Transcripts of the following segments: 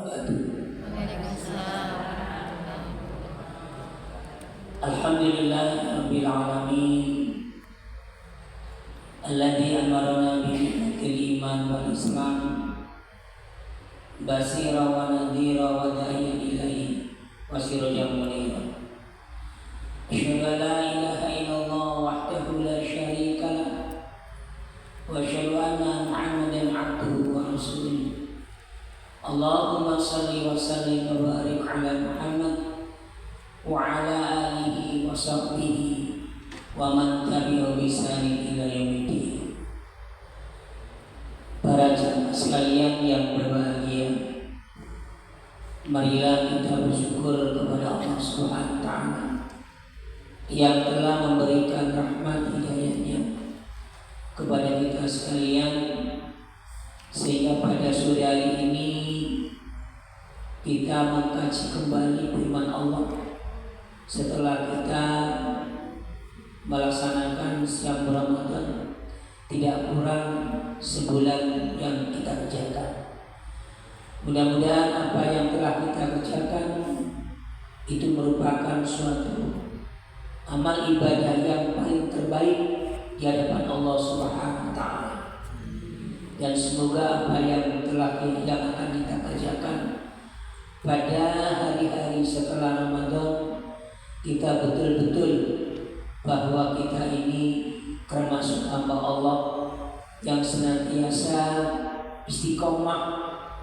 wabarakatuh. Waalaikumsalam warahmatullahi wabarakatuh. Alhamdulillahirabbil alamin. Alladzi amarna bil iman wal islam. Basira wa nadhira wa da'iyan ilaihi wa sirajan munira. Asyhadu an la ilaha illallah wahdahu la syarika lah. Wa asyhadu anna Muhammadan abduhu wa rasuluh. Allahumma shalli wa sallim wa barik ala Muhammad wa ala alihi wa sahbihi wa man tabi'ahu bi ihsanin ila yaumil. Para jemaah sekalian yang berbahagia, marilah kita bersyukur kepada Allah Subhanahu wa taala yang telah memberikan rahmat hidayahnya kepada kita sekalian, sehingga pada sore hari ini kita mengkaji kembali firman Allah setelah kita melaksanakan siam Ramadan tidak kurang sebulan yang kita kerjakan. Mudah-mudahan apa yang telah kita kerjakan itu merupakan suatu amal ibadah yang paling terbaik di hadapan Allah Subhanahu wa taala. Dan semoga apa yang akan kita kerjakan pada hari-hari setelah Ramadan, kita betul-betul bahwa kita ini termasuk hamba Allah yang senantiasa istiqomah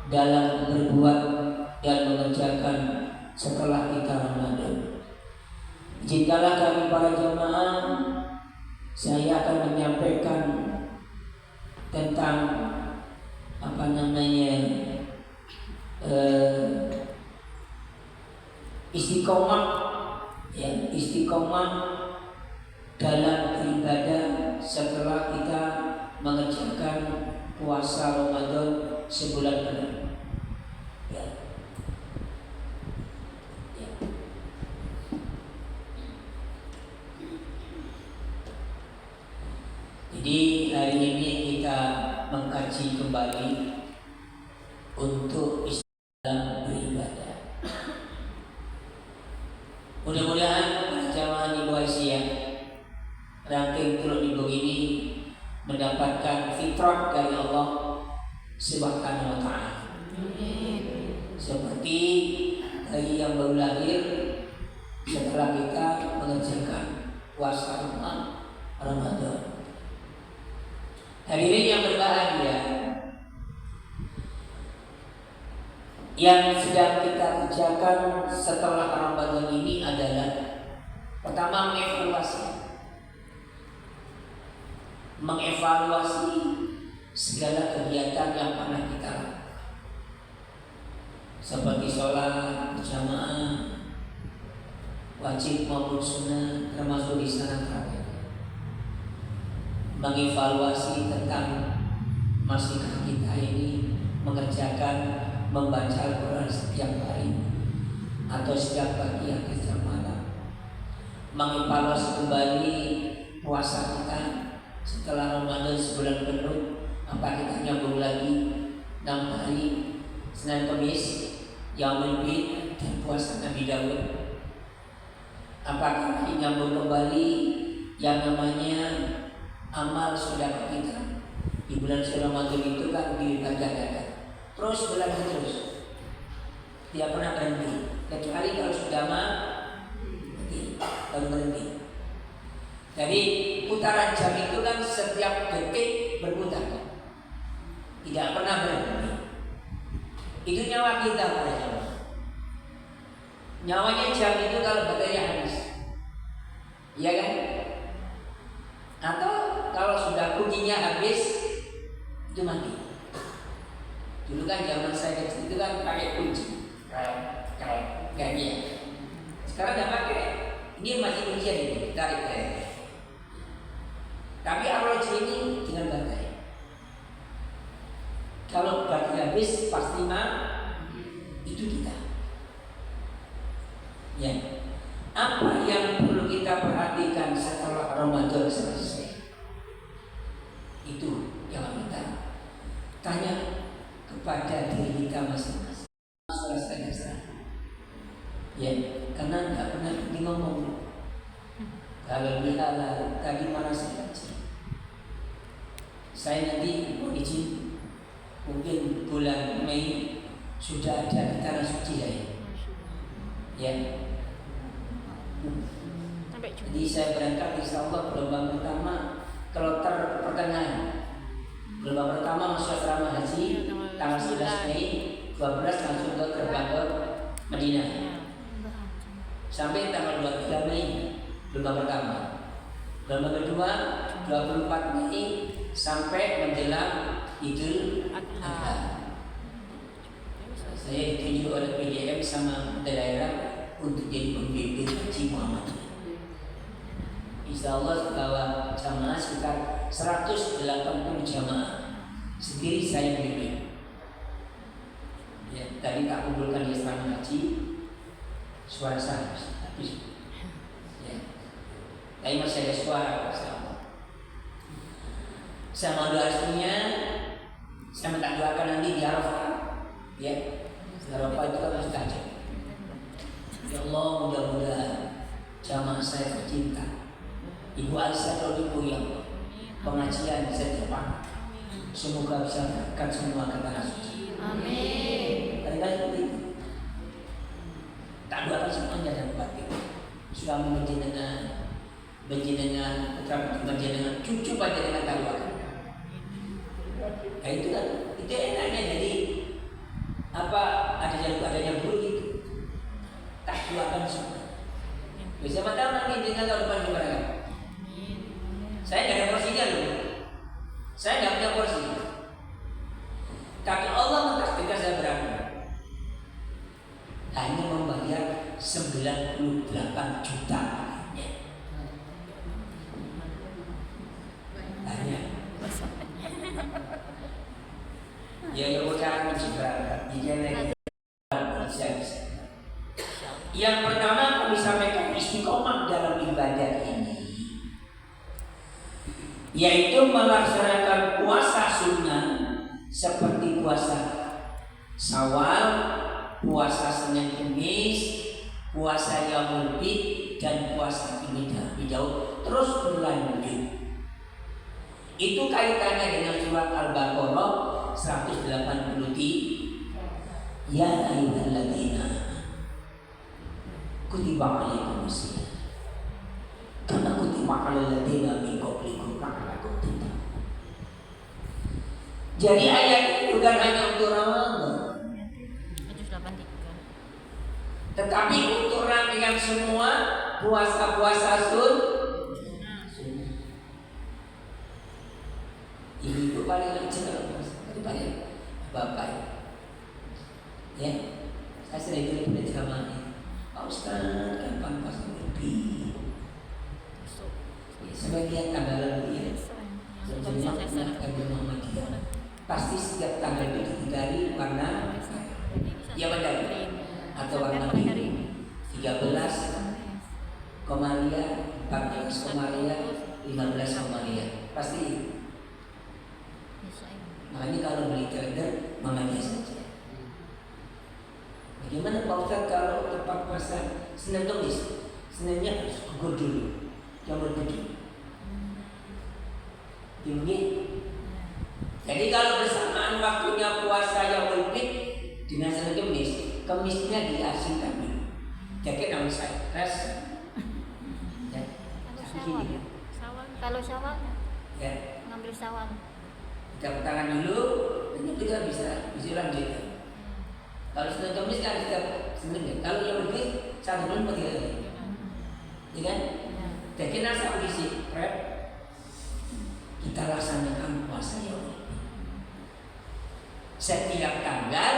dalam berbuat dan mengerjakan setelah kita Ramadan. Izinkanlah kami para jemaah, saya akan menyampaikan tentang istiqomah, istiqomah dalam beribadah setelah kita mengerjakan puasa Ramadan sebulan penuh. Jadi hari ini kita mengkaji kembali untuk dalam beribadah. Mudah-mudahan jamaah di Malaysia ranking turun minggu ini mendapatkan fitrah dari Allah Subhanahu wa taala. Seperti bayi yang baru lahir setelah kita mengerjakan puasa Ramadan. Hadirin yang berbahagia, yang sedang kita kerjakan setelah Ramadan ini adalah pertama mengevaluasi segala kegiatan yang pernah kita lakukan, seperti sholat berjamaah, wajib maupun sunnah, termasuk di sana terakhir. Mengevaluasi tentang masihkah kita ini mengerjakan membaca Al-Quran setiap hari atau setiap pagi atau setiap malam. Mengevaluasi kembali puasa kita setelah Ramadan sebulan penuh, apa kita nyambung lagi 6 hari, Senin Kamis, Yaumul Bid, dan puasa Nabi Daud. Apakah kita nyambung kembali yang namanya amal sedekah kita di bulan Ramadan itu kan dilipat-gandakan, terus berlanjut terus, tidak pernah berhenti, kecuali kalau sudah baru berhenti. Jadi putaran jam itu kan setiap detik berputar, tidak pernah berhenti. Itu nyawa kita pada jamaah. Nyawanya jam itu kalau baterai habis, iya kan? Atau kalau sudah kuncinya habis, itu mati. Dulu kan zaman saya kecil itu kan pakai kunci, kayak gini. Sekarang nggak pakai, ini masih kuncian ini, tarik. Tapi arloji ini dengan baterai. Kalau baterai habis pasti itu kita. Ya, apa yang perlu kita perhatikan setelah Ramadan selesai? Itu yang kita tanya kepada diri kita masing-masing. Ya, karena nggak pernah pergi ngomong. Kalau lihatlah tadi mana saya haji. Saya nanti mau izin mungkin bulan Mei sudah ada di tanah suci saya. Ya. Jadi saya berangkat insya Allah gelombang pertama kloter pertengahan. Gelombang pertama masuk asrama haji tanggal 11 Mei, 12 langsung ke gerbang ke Madinah. Sampai tanggal 23 Mei gelombang pertama. Gelombang kedua 24 Mei sampai menjelang Idul Adha. Saya ditunjuk oleh PDM sama daerah untuk jadi pembimbing haji Muhammadiyah. Insya Allah bawa jamaah sekitar 180 jamaah. Sendiri saya bimbing. Ya, tadi tak kumpulkan di asrama haji suara saya habis. Ya. Tapi masih ada suara bersama. Saya mau doa restunya, saya minta doakan nanti di Arafah. Ya, Arafah itu kan mustajab. Ya Allah, mudah-mudahan jamaah saya tercinta, Ibu Aisyah atau Ibu yang pengajian bisa depan, semoga bisa berangkat semua ke tanah suci. Amin. Kali-kali seperti itu. Tak doakan semuanya dan batin. Suami menjenengan, putra menjenengan, cucu panjenengan tak doakan. Nah itu kan, itu enaknya jadi apa adanya buruk itu. Tak doakan semua. Bisa tahu nanti dengan tahun depan gimana? Saya nggak ada porsinya loh. Saya nggak punya porsi. Tapi Allah mentakdirkan saya berangkat. Hanya membayar 98 juta. Hanya. Ya udah mencoba. Yang pertama kami sampaikan istiqomah dalam ibadah ini, yaitu melaksanakan puasa sunnah seperti puasa Syawal, puasa Senin Kamis, puasa Yaumul Bid, dan puasa Idul terus berlanjut. Itu kaitannya dengan surat Al-Baqarah 183. Ya ayyuhalladzina kutiba alaikumus syiyam kama kutiba alal ladzina min qablikum la'allakum tattaqun. Jadi ayat ini bukan hanya untuk Ramadan, tetapi untuk rangkaian semua puasa-puasa sunnah. Ibu paling lancar daripada bapak. Ya, saya sering telepon jamaah. Pak Ustaz, kapan puasa lebih? Sebagian tanggal lebih ya. Sebenarnya agama Muhammadiyah pasti setiap tanggal itu dihindari warna ya benar atau warna biru. 13 Komaria, 14 Komaria, 15 Komaria pasti. Makanya kalau beli trader Muhammadiyah saja. Bagaimana Pak Ustaz kalau tepat puasa Senin Kamis? Seninnya harus gugur dulu, jangan begitu. Tinggi. Jadi kalau bersamaan waktunya puasa Yaumul Bid dengan Senin Kamis, Kamisnya diasingkan dulu. Jadi nama saya res. Ya. Kalau Syawal, ya. ngambil Syawal. Kita tangan dulu, dan kita bisa lanjut. Kalau Senin Kamis kan kita Senin. Kalau yang lebih 1 bulan atau 3 hari, ya kan? Jadi nasi audisi, kita laksanakan puasa Yaumul Bid. Setiap tanggal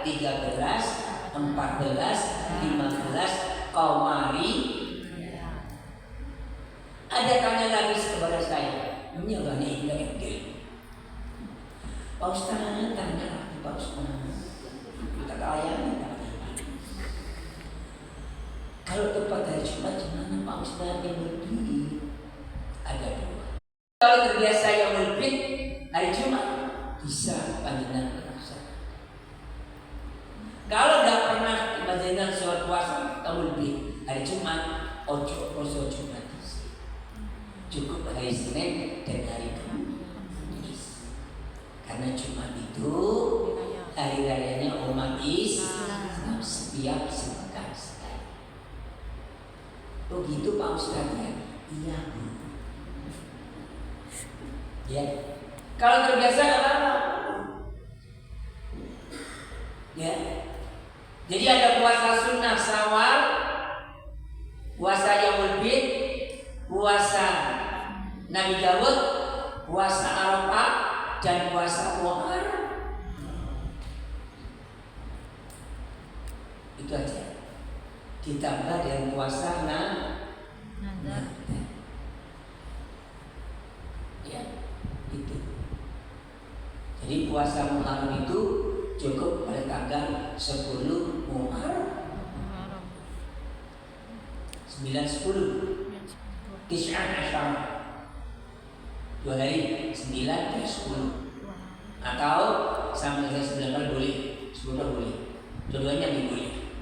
13, 14, 15 Qamari. Ada tanya lagi kepada saya, ini apa nih? Pak Ustaz tanya, Pak Ustaz. Kalau tepat hari Jumat gimana Pak Ustaz yang lebih? Ada 2. Kalau terbiasa yang lebih hari Jumat bisa panjenengan puasa. Kalau nggak pernah panjenengan sholat puasa hari Jumat, ojo poso Jumat. Cukup hari Senin dan hari Kamis. Karena Jumat itu hari rayanya umat Islam setiap sepekan sekali. Oh gitu Pak Ustadz ya? Iya Bu. Ya. Kalau terbiasa nggak apa-apa. Ya. Jadi ada puasa sunnah Syawal, puasa Yaumul Bid, puasa Nabi Daud, puasa Arafah, dan puasa Muharram. Itu aja. Ditambah dengan puasa Nazar. Ya, itu. Jadi puasa Muharram itu cukup pada tanggal 10 Muharram. 9, 10 Tis'an Asyar 2 hari 9 dan 10 atau sampai 9 kali boleh 10 boleh dua-duanya diboleh.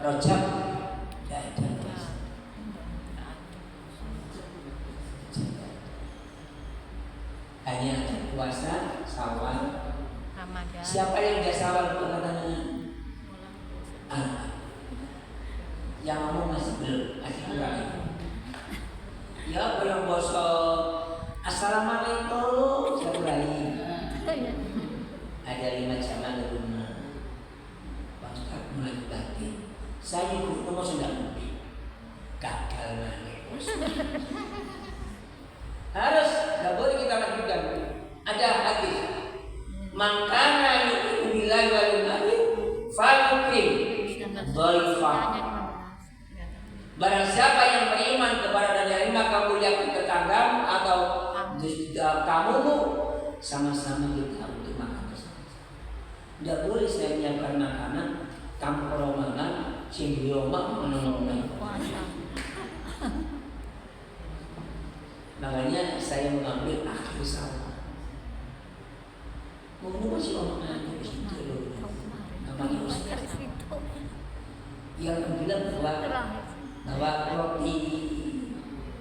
Rojab ya ada hanya ada puasa Syawal. Siapa yang udah Syawal bukan katanya? Yang ngomong masih belum, masih kurang. Ya belum bosok. Assalamualaikum, satu lagi. Ada 5 jamaah di rumah. Pak Ustadz mulai batin. Saya ikut nomor sudah lebih. Gagal lagi. Harus, nggak boleh kita lanjutkan. Ada hadis. Mangkana yu'minu billahi wal yawmil akhir falyukrim dhaifah. Barang siapa yang beriman kepada dan menerima kemuliaan tetanggamu atau kamumu, sama-sama kita untuk makan bersama. Tidak boleh saya menyiapkan makanan tanpa rombongan sing diomak menunggu. Makanya saya mengambil akhir Syawal. Mau masih omongan itu loh. Namanya Ustaz. Yang bilang bahwa roti,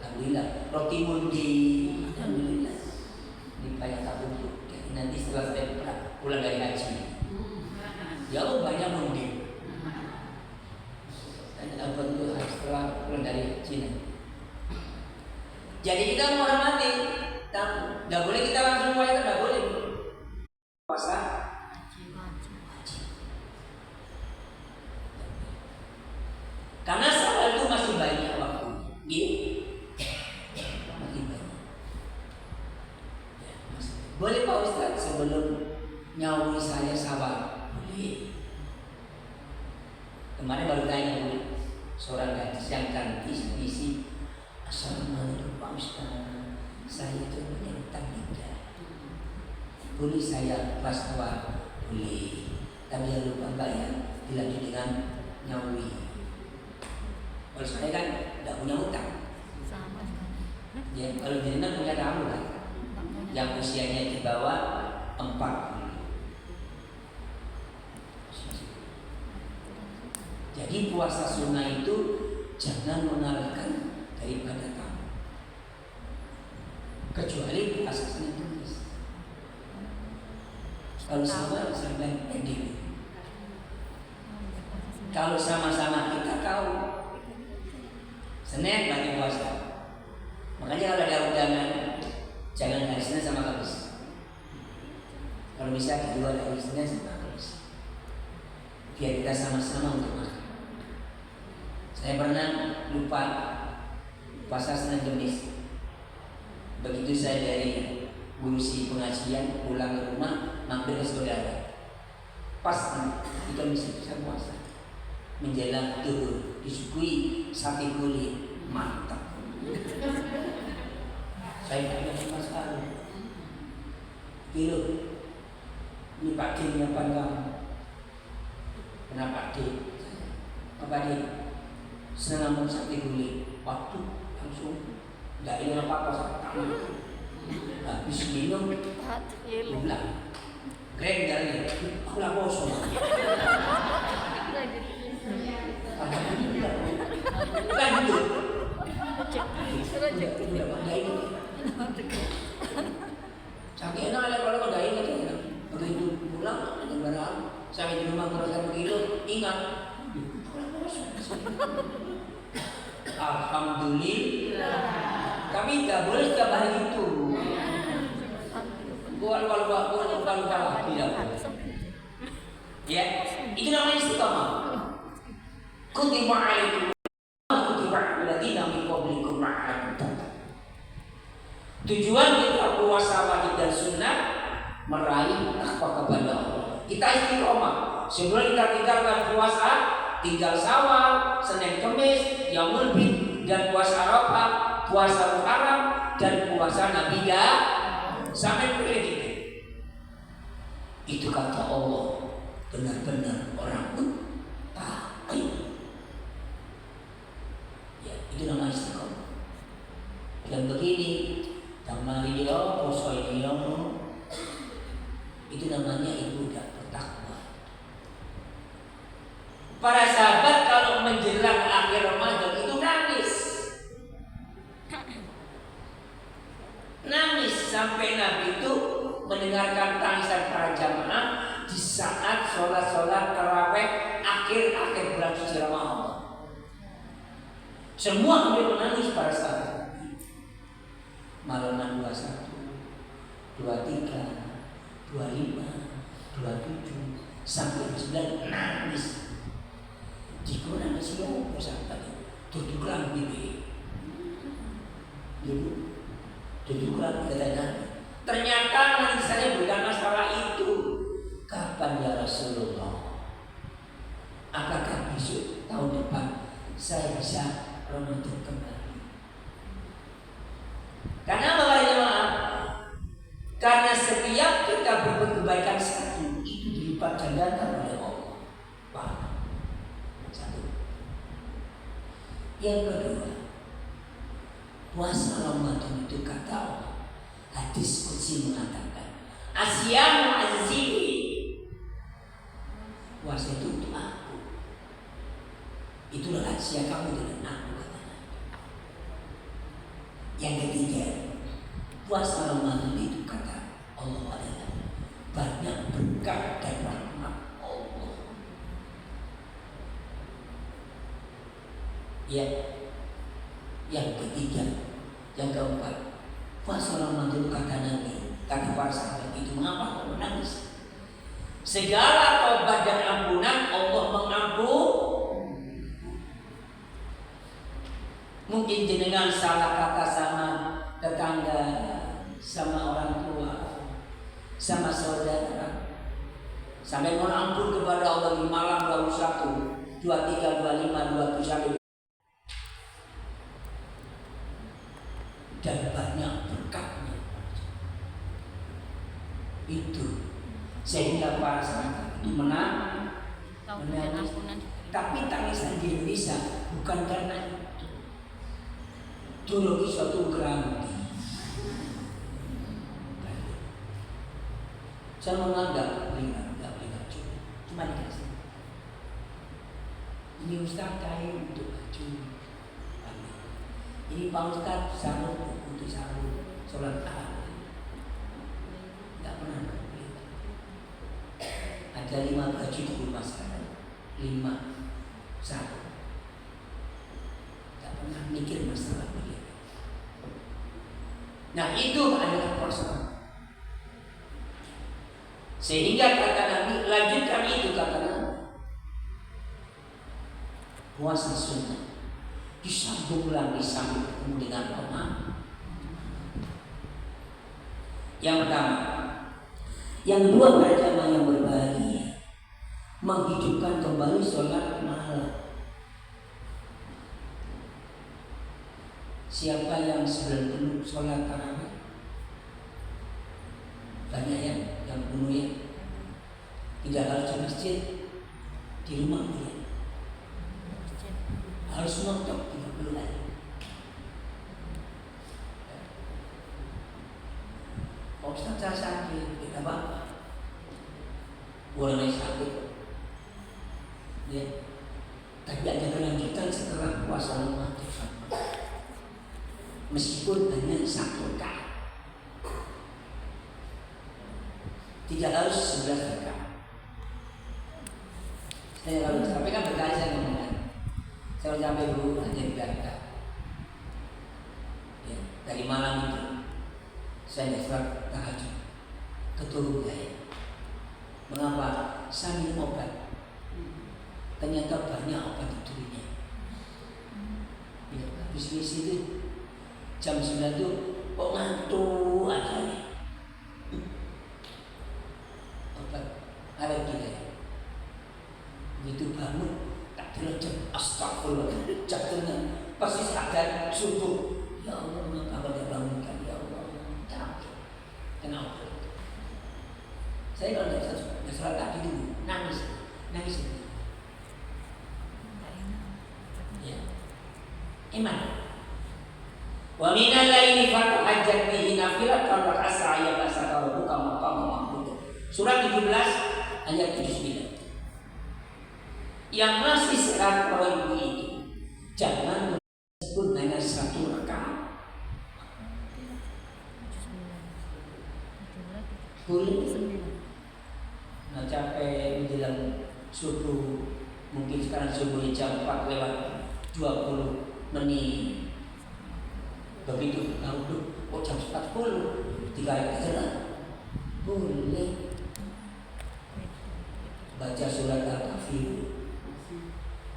alhamdulillah, roti mundi, alhamdulillah, ini banyak kabur. Nanti setelah saya pulang dari haji, ya banyak mundi. Dan apa itu setelah pulang dari Cina. Jadi kita menghormati, tidak boleh kita langsung mulai, tidak boleh. Puasa. Karena Syawal itu masih banyak waktu, masih banyak. Boleh Pak Ustadz sebelum nyawi saya Syawal? Boleh. Kemarin baru tanya seorang gadis yang cantik isi, Assalamualaikum Pak Ustadz, saya itu punya hutang nikah. Boleh saya pas Syawal? Boleh. Tapi jangan lupa bayar dilanjut dengan nyawi. Kalau saya kan tidak punya hutang. Ya, kalau jenengan punya tamu kan, yang usianya di bawah 40. Jadi puasa sunnah itu jangan mengalahkan daripada tamu. Kecuali puasa Senin Kamis. Kalau sama sampai pendek. Kalau sama-sama kita tahu Senin bagi puasa. Makanya kalau ada undangan jangan hari Senin sama Kamis. Kalau bisa kedua hari Senin sama Kamis. Biar kita sama-sama untuk makan. Saya pernah lupa puasa Senin Kamis. Begitu saya dari ngurusi pengajian pulang ke rumah mampir ke saudara. Pas di Kamis saya puasa. Menjelang turun disuguhi sate kulit mantap. Saya tanya sama sekali. Kilo, ini Pak D apa enggak? Kenapa D? Apa D? Senang ngomong sate kulit. Waktu langsung nggak ingat apa-apa sama. Habis minum, pulang. Keren kali, aku lah kosong. Ingat. Alhamdulillah. Kami nggak boleh setiap hari itu. Lupa tidak. Ya, itu namanya istiqamah. Kutiba alaikum kutiba alal ladzina min qablikum la'allakum. Tujuan kita puasa wajib dan sunnah meraih takwa kepada Allah. Kita istiqomah. Sebelum kita tinggalkan puasa, tinggal Syawal, Senin Kamis, Yaumul Bid, dan puasa Arafah, puasa Muharram, dan puasa Nabi sampai pilih kita. Itu kata Allah, benar-benar orang muttaqi. Ya, itu namanya istiqomah. Dan begini, tamari yo, poso yo, itu namanya ibadah bertakwa. Para sahabat kalau menjelang akhir Ramadan itu nangis sampai Nabi itu mendengarkan tangisan para jamaah di saat sholat tarawih akhir bulan suci Ramadan. Semua hampir menangis para sahabat. Malaman 21, 23, 25, 27 sampai 29 nangis. Jika nangis siapa sahabat tujuh bibi. Tujuh katanya. Ternyata nangisannya bukan masalah itu. Kapan ya Rasulullah? Apakah besok tahun depan saya bisa Ramadan kembali? Karena para jemaah, karena setiap kita berbuat kebaikan satu itu dilipat gandakan oleh Allah. Paham? Satu. Yang kedua, puasa Ramadan itu kata Allah, hadis qudsi mengatakan, asyamu azzi. Puasa itu untuk aku. Itulah rahasia kamu dengan aku, katanya. Yang ketiga, puasa Ramadan itu kata Allah adalah banyak berkah dan rahmat Allah. Ya. Yang ketiga, yang keempat, puasa Ramadan itu kata Nabi, kata para sahabat itu mengapa kau menangis? Segala taubat dan ampunan Allah mengampun. Mungkin jenengan salah kata sama tetangga, sama orang tua, sama saudara, sampai mohon ampun kepada Allah di malam 21, 23, 25, 27 dan banyak berkatnya. Itu sehingga para sahabat itu menangis. Tapi tangisan di Indonesia bukan karena itu. Dulu suatu geranti. Saya menganggap nggak beli baju, cuma dikasih. Ini Ustaz kain untuk baju. Ini Pak Ustaz sarung untuk sarung sholat tarawih. Tidak pernah beli. Ada 5 baju di rumah sekarang, 5 sarung. Tidak pernah mikir masalah beli. Nah itu adalah persoalan. Sehingga kata Nabi, lanjutkan itu kata Nabi. Puasa sunnah disambung lagi sampai ketemu dengan Allah. Yang pertama, yang kedua para jamaah yang berbahagia, menghidupkan kembali sholat malam. Siapa yang sebelum penuh sholat tarawih? Banyak yang penuh ya. Tidak harus di masjid, di rumah ya. Harus nonton 30 hari. Ustaz saya sakit, kita apa? Boleh sakit, ya. Tapi ada kelanjutan setelah puasa Ramadan. Meskipun hanya 1 rakaat, tidak harus 11 rakaat. Saya kalau capek kan berkali saya ngomongkan. Saya capek dulu hanya di Jakarta. Ya, dari malam itu saya tidak sholat tahajud. Keturun saya. Mengapa? Saya minum obat. Ternyata banyak obat itu. Ya, habis itu jam 9 itu kok ngantuk aja. Obat alergi ya. Begitu bangun tak terjadi astagfirullah jatuhnya pasti sadar subuh. Ya Allah, mengapa dia bangunkan? Ya Allah, capek. Kenapa? Saya kalau tidak sholat tadi dulu nangis. Ya, iman. Wa minal laili fatahajjat bihi nafilatan lak asa ya basaka rabbuka maqama mahmud. Surat 17 ayat 79. Yang masih serat poin itu jangan sebut hanya satu rakaat. Boleh. Nah, capek menjelang subuh, mungkin sekarang subuh jam 4 lewat 20 menit. Begitu tahu kok jam 40 tiga jalan. Boleh baca surat Al-Kafir.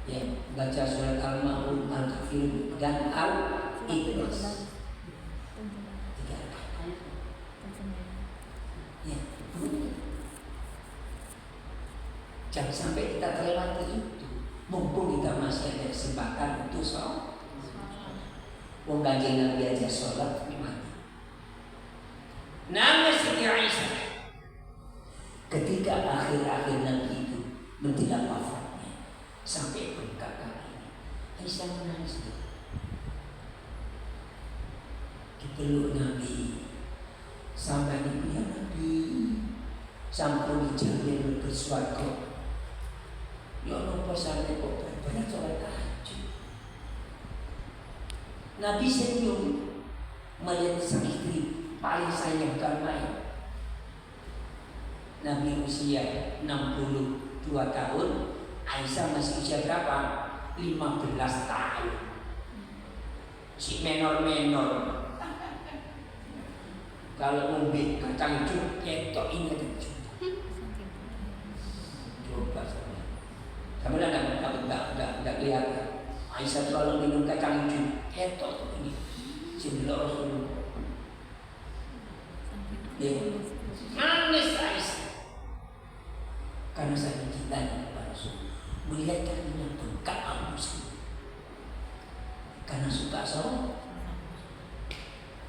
Ya, baca surat Al-Ma'un, Al-Kafir dan Al-Ikhlas. Ya, jangan sampai kita terlewati itu. Mumpung kita masih ada kesempatan untuk sholat. Wong Kanjeng Nabi aja sholat gimana? Nama Siti Aisyah ketika akhir-akhir Nabi itu menjelang wafatnya sampai bengkak kakinya, Aisyah menangis dipeluk Nabi sampai ya Nabi sampun dijamin berswarga. Ya nopo sampai kok benar sholat tahajud. Nabi senyum melihat sang istri paling sayang karena Nabi usia 62 tahun, Aisyah masih usia berapa? 15 tahun. Si menor-menor. Kalau ngombe kacang hijau, ketok ingat itu. Coba saja. Kamu enggak kelihatan. Aisyah selalu minum kacang hijau, ketok ini. Jendela Rasulullah. Nangis Aisyah. Karena saya mencintai kepada Rasul. Melihat kakinya bengkak ambus. Karena suka sholat.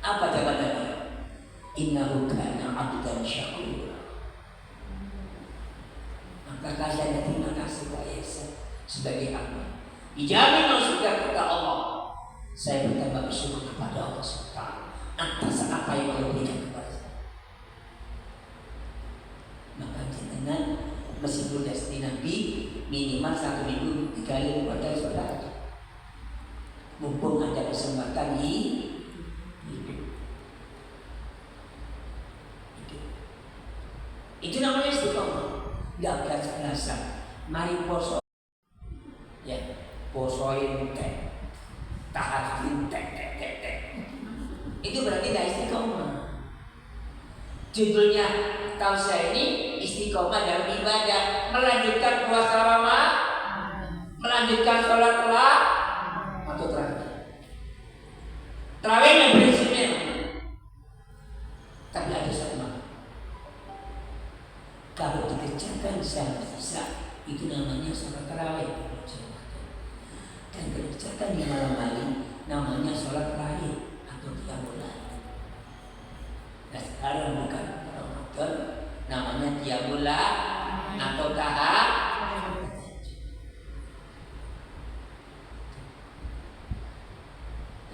Apa jawabannya? Innahu kana 'abdan syakura. Maka saya terima kasih Pak Yesus sebagai hamba. Dijamin masuk surga kata Allah. Saya bertambah bersyukur kepada Allah SWT atas apa yang Allah berikan kepada saya. Maka jenengan meskipun destiny Nabi minimal 1 minggu 3 kali kepada saudara. Mumpung ada kesempatan hidup. Itu namanya istiqomah. Gak berasa. Mari poso. Ya, posoin tahajud itu berarti gak istiqomah. Judulnya tausiah ini istiqomah dalam ibadah, melanjutkan puasa Ramadan, melanjutkan sholat atau terawih yang prinsipnya. Tapi ada sama. Kalau dikerjakan secara bisa, itu namanya sholat terawih. Dan dikerjakan di malam hari, namanya sholat terawih atau qiyamul lail. Nah sekarang bukan Ramadan, namanya qiyamul lail atau tahajud.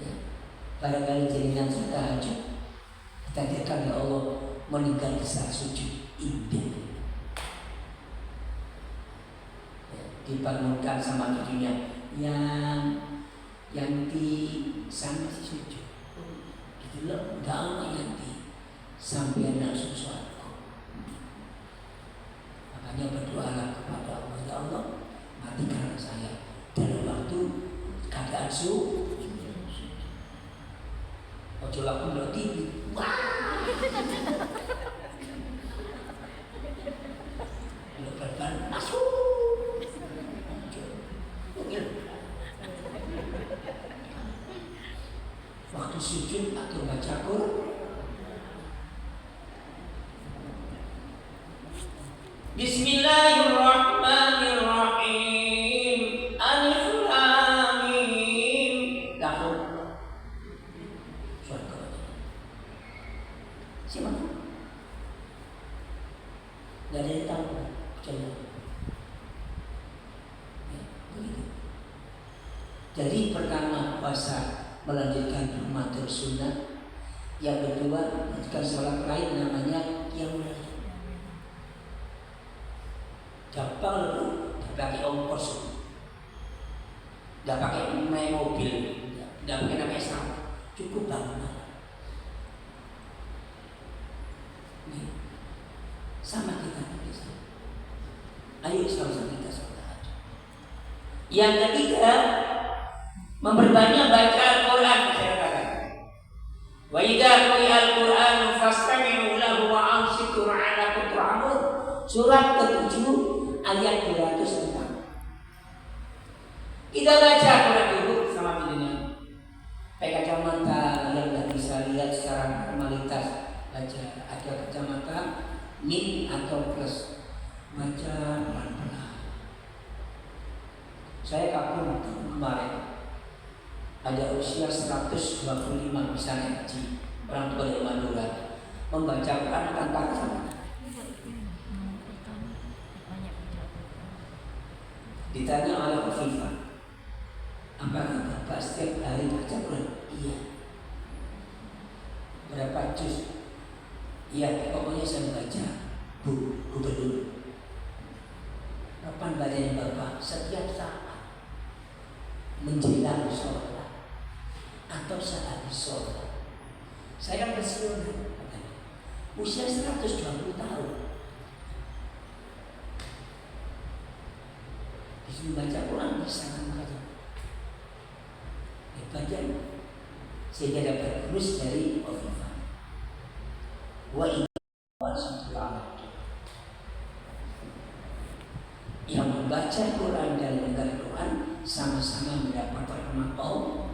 Ya, barangkali jaringan tahajud, kita katakan ya Allah meninggal di saat sujud indah. Dibangunkan sama cucunya yang di sana si sujud gitu loh, doa Yanti sampai anak sesuatu. Makanya berdoalah kepada Allah, ya Allah su. Ojo laku ndelok TV. Wah. Lebar masuk. Waktu sujud atau baca Quran. Bismillahirrahmanirrahim. Alif Lam Mim. Langsung surga. Siapa? Gak ada yang tahu. Percaya. Ya, begitu. Jadi pertama puasa melanjutkan Ramadan sunnah. Yang kedua ketika sholat lain namanya qiyamul lail. Gampang loh, tidak pakai ongkos, tidak pakai naik mobil, tidak pakai namanya sama, cukup bangunan. Sama kita bisa. Ayo sama-sama kita sholat. Yang ketiga, memperbanyak baca Al-Quran. Wa idza quri'al Qur'anu fastami'u lahu wa ansitu la'allakum turhamun. Surat ke-7 ayat 206. Kita baca Quran dulu sama dirinya. Pakai kacamata yang tidak bisa lihat secara normalitas. Baca ada kacamata min atau plus. Baca pelan-pelan. Saya kagum kemarin. Ada usia 125 misalnya haji orang tua dari Madura membaca Quran tanpa kacamata. Ditanya oleh Khofifah, apakah Bapak setiap hari baca Quran? Iya. Berapa juz? Iya, pokoknya saya baca gubernur. Kapan bacanya Bapak? Setiap saat menjelang sholat atau saat sholat. Saya kan pensiun, usia 120 tahun. Membaca Quran bisa saja. Baca sehingga dapat bonus dari Khofifah. Wa yang membaca Quran dan mendengar Quran sama-sama mendapat rahmat Allah.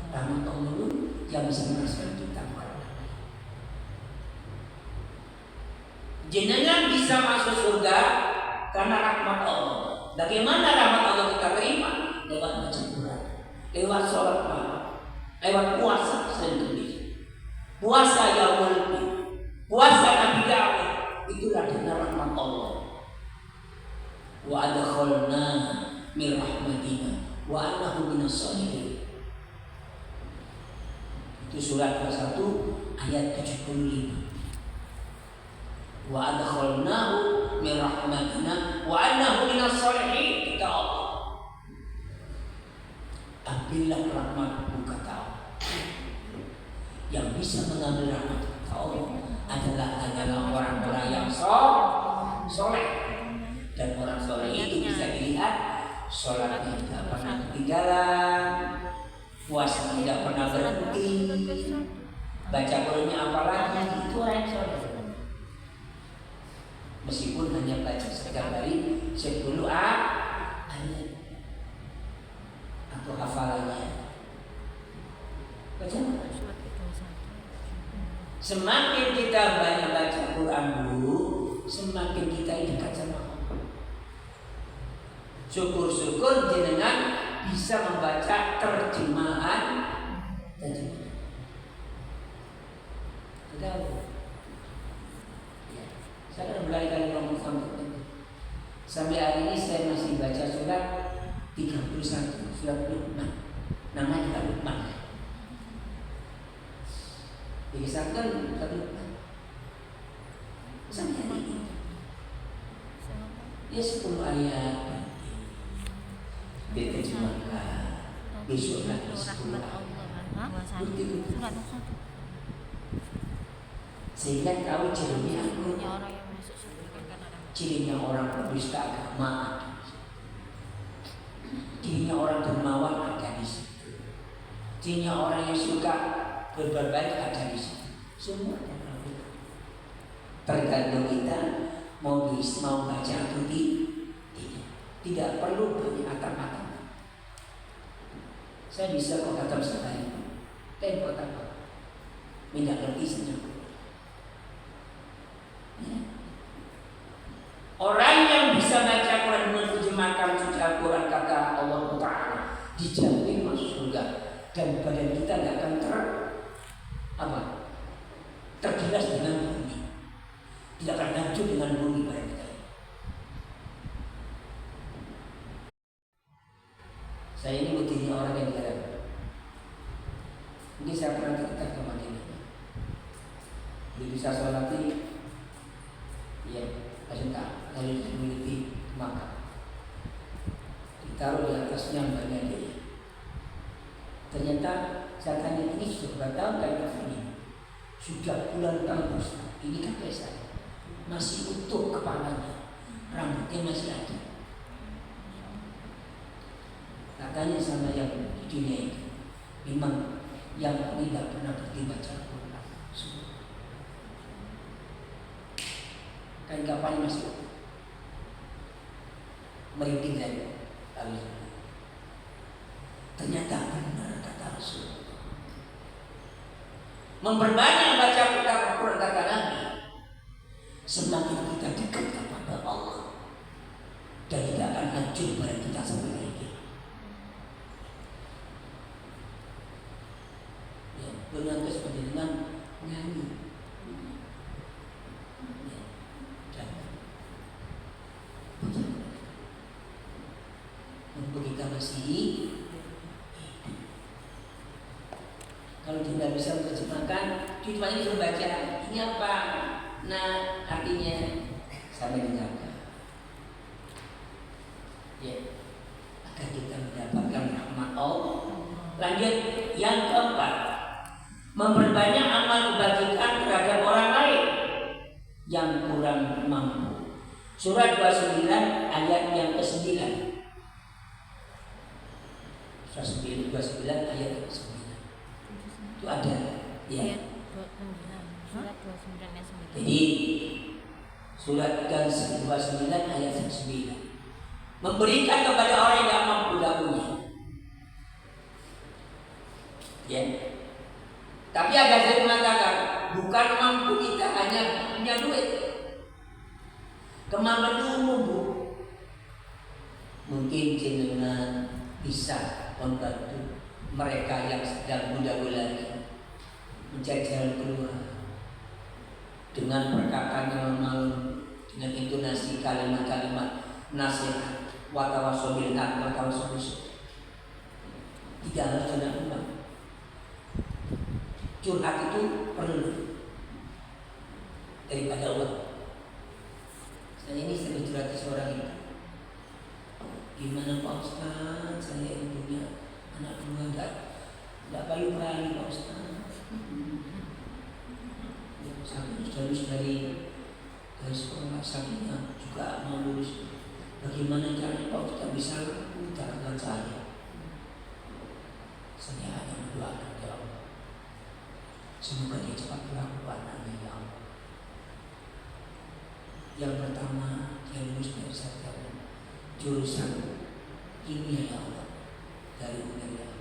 Rahmat Allah yang bisa merasakan kita pada jenengan bisa masuk surga karena rahmat Allah. Bagaimana rahmat Allah kita terima? Lewat baca Quran, lewat sholat malam, lewat puasa sendiri, puasa yaumul bid, puasa Nabi Daud. Itulah dengan rahmat Allah. Wa adkhalna min rahmatina wa annahu minas sholihin. Itu surat 21 ayat 75. Wa adkhalnahu min rahmatina wa annahu minas sholihin. Kata Allah, ambillah rahmatku, kata Allah. Yang bisa mengambil rahmat kata Allah adalah orang-orang yang soleh. Dan orang soleh itu bisa dilihat sholatnya tidak pernah ketinggalan, puasa tidak pernah berhenti, baca Qurannya apalagi, itu orang soleh. Meskipun hanya baca setiap hari 10 ayat atau hafalannya. Baca. Semakin kita banyak baca Quran dulu, semakin kita dekat sama Allah. Syukur-syukur jenengan bisa membaca terjemahan. Sudah. Saya kan berkali-kali ngomong sampai hari ini saya masih baca surat 31, surat Luqman. Namanya juga Luqman. Dikisahkan surat Luqman. Sampai hari ini. Ya 10 ayat diterjemahkan. Besok lagi 10 ayat. Sehingga tahu cirinya aku. Cirinya orang berdusta agama, cirinya orang dermawan ada di situ. Mestinya orang yang suka berbuat baik ada di sini. Semua tergantung kita mau baca atau tidak. Tidak perlu banyak kata-kata. Saya bisa kok kata sekali. Tempo tanpa minta lebih senyum. Ya. Orang yang bisa baca Quran menerjemahkan suci Al-Quran kata Allah Ta'ala dijamin masuk surga. Dan badan kita tidak akan tergilas dengan bumi, tidak akan hancur dengan bumi badan kita. Saya ini buktinya orang yang tidak. Mungkin saya pernah dekat ke Madinah. Jadi bisa sholat ini, ya cinta dari memiliki maka ditaruh di atasnya banyak dia. Ternyata saya tanya ini sudah berapa tahun kayak ini? Sudah bulan tahun Ustaz. Ini kakek saya masih utuh kepalanya, rambutnya masih ada. Katanya sama yang di dunia itu memang yang tidak pernah berhenti baca Al-Quran. Kain kapalnya masih utuh, merinding saya. Ternyata benar kata Rasul. Memperbanyak baca Al-Quran kata Nabi, semakin kita dekat kepada Allah dan tidak akan hancur pada kita sampai hari ini. Ya, dengan seperti dengan nyanyi. Ya, dan untuk kita masih kalau tidak bisa menerjemahkan, cuma ini suruh baca. Ini apa? Nah, artinya sampai menjaga. Ya, agar kita mendapatkan rahmat Allah. Lanjut yang keempat, memperbanyak amal kebajikan terhadap orang lain yang kurang mampu. Surat 29 ayat yang ke-9. Surat 29 ayat yang ke-9. Itu ada ya. Surat 29 ayat 9. Jadi surat 29 ayat 9 memberikan kepada orang yang mampu daunnya. Ya. Tapi ada yang mengatakan bukan mampu kita hanya punya duit. Kemampuan umum bu. Mungkin jenengan bisa membantu mereka yang sedang mudah-mudahan mencari jalan keluar dengan perkataan yang malu, dengan intonasi kalimat-kalimat nasihat, watawasau bil haq, watawasau bis. Tidak harus jalan keluar. Curhat itu perlu daripada Allah. Saya ini sedang curhat seorang itu. Gimana Pak Ustaz? Saya yang punya anak dua tidak paling berani Pak Ustaz. Saya lulus dari sekolah, sakinya juga mau lulus. Bagaimana caranya Pak Ustaz bisa putar dengan saya? Saya hanya berdoakan ya Allah. Semoga dia cepat melakukan amin ya Allah. Yang pertama dia lulus dari sarjana jurusan kimia ya Allah dari UNER.